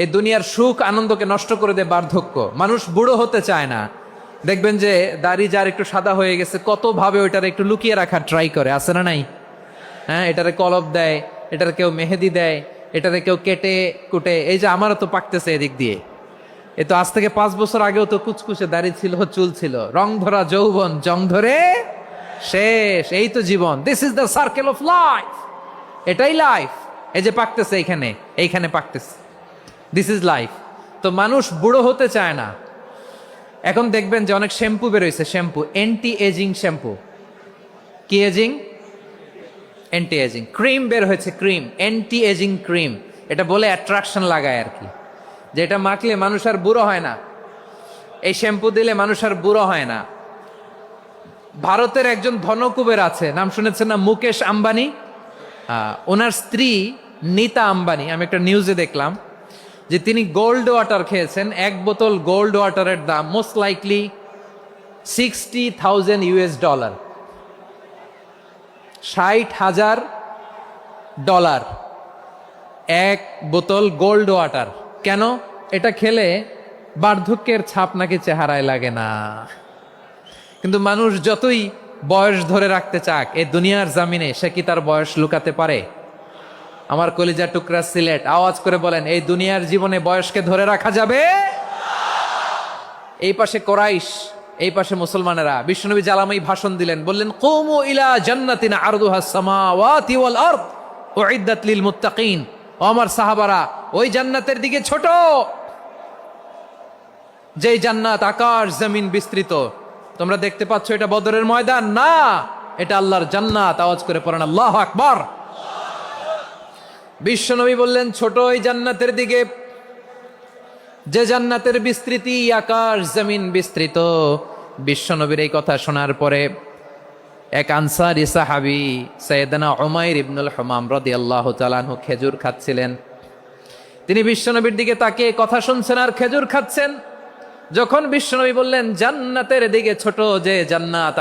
এই দুনিয়ার সুখ আনন্দকে নষ্ট করে দেয় বার্ধক্য। মানুষ বুড়ো হতে চায় না। দেখবেন যে দাড়ি যার একটু সাদা হয়ে গেছে কত ভাবে ওইটার একটু লুকিয়ে রাখার ট্রাই করে, আছে না নাই? হ্যাঁ, এটারে কলপ দেয়, এটার কেউ মেহেদি দেয়, এটারে কেউ কেটে কুটে। এই যে আমারও তো পাকতেছে এদিক দিয়ে, এ তো আজ থেকে 5 বছর আগেও তো কুচকুচে দাড়ি ছিল, চুল ছিল, রং ধরা যৌবন জং ধরে শেষ। এই তো জীবন, this is the circle of life. এটাই লাইফ। এই যে পাকতেছে এইখানে, এইখানে পাকতেছে, দিস ইজ লাইফ। তো মানুষ বুড়ো হতে চায় না। এখন দেখবেন যে অনেক শ্যাম্পু বেরোইছে, শ্যাম্পু অ্যান্টি এজিং শ্যাম্পু। কি এজিং? Anti aging. ক্রিম বের হয়েছে, ক্রিম, অ্যান্টি এজিং ক্রিম। এটা বলে অ্যাট্রাকশন লাগায় আর কি, যে এটা মাখলে মানুষ আর বুড়ো হয় না, এই শ্যাম্পু দিলে মানুষ আর বুড়ো হয় না। ভারতের একজন ধনকুবের আছে, নাম শুনেছেন না? মুকেশ আম্বানি। ওনার স্ত্রী নীতা আম্বানি, আমি একটা নিউজে দেখলাম যে তিনি গোল্ড ওয়াটার খেয়েছেন। এক বোতল গোল্ড ওয়াটারের দাম মোস্ট লাইকলি $60,000, $60,000 এক বোতল গোল্ড ওয়াটার। কেন? এটা খেলে বার্ধক্যের ছাপ নাকি চেহারায় লাগে না। কিন্তু মানুষ যতই বয়স ধরে রাখতে চাক এই দুনিয়ার জামিনে, সে কি তার বয়স লুকাতে পারে? আমার কলিজা টুকরা সিলেট, আওয়াজ করে বলেন, এই দুনিয়ার জীবনে বয়সকে ধরে রাখা যাবে? এই পাশে কোরাইশ, এই পাশে মুসলমানেরা। বিশ্বনবী জালামাই ভাষণ দিলেন, বললেন, কুমু ইলা জান্নাতিন আরদুহাস সামাওয়াতি ওয়াল আরদ উইদ্দাত লিল মুত্তাকিন। ও আমার সাহাবারা, ওই জান্নাতের দিকে ছোট, যেই জান্নাত আকাশ জমিন বিস্তৃত। তোমরা দেখতে পাচ্ছ এটা বদরের ময়দান না, এটা আল্লাহর জান্নাত। আওয়াজ করে পড়েন আল্লাহু আকবার। বিশ্বনবী বললেন, ছোট ওই জান্নাতের দিকে, যে জান্নাতের বিস্তৃতি আকাশ জমিন বিস্তৃত। বিশ্বনবীর এই কথা শোনার পরে এক আনসারী সাহাবী সাইয়েদনা উমাইর ইবনুল হুমাম রাদিয়াল্লাহু তাআলা আনহু খেজুর খাচ্ছিলেন। তিনি বিশ্বনবীর দিকে তাকিয়ে কথা শুনছেন আর খেজুর খাচ্ছেন। যখন বিশ্বনবী বললেন, জান্নাতের দিকে ছোট যে জান্নাত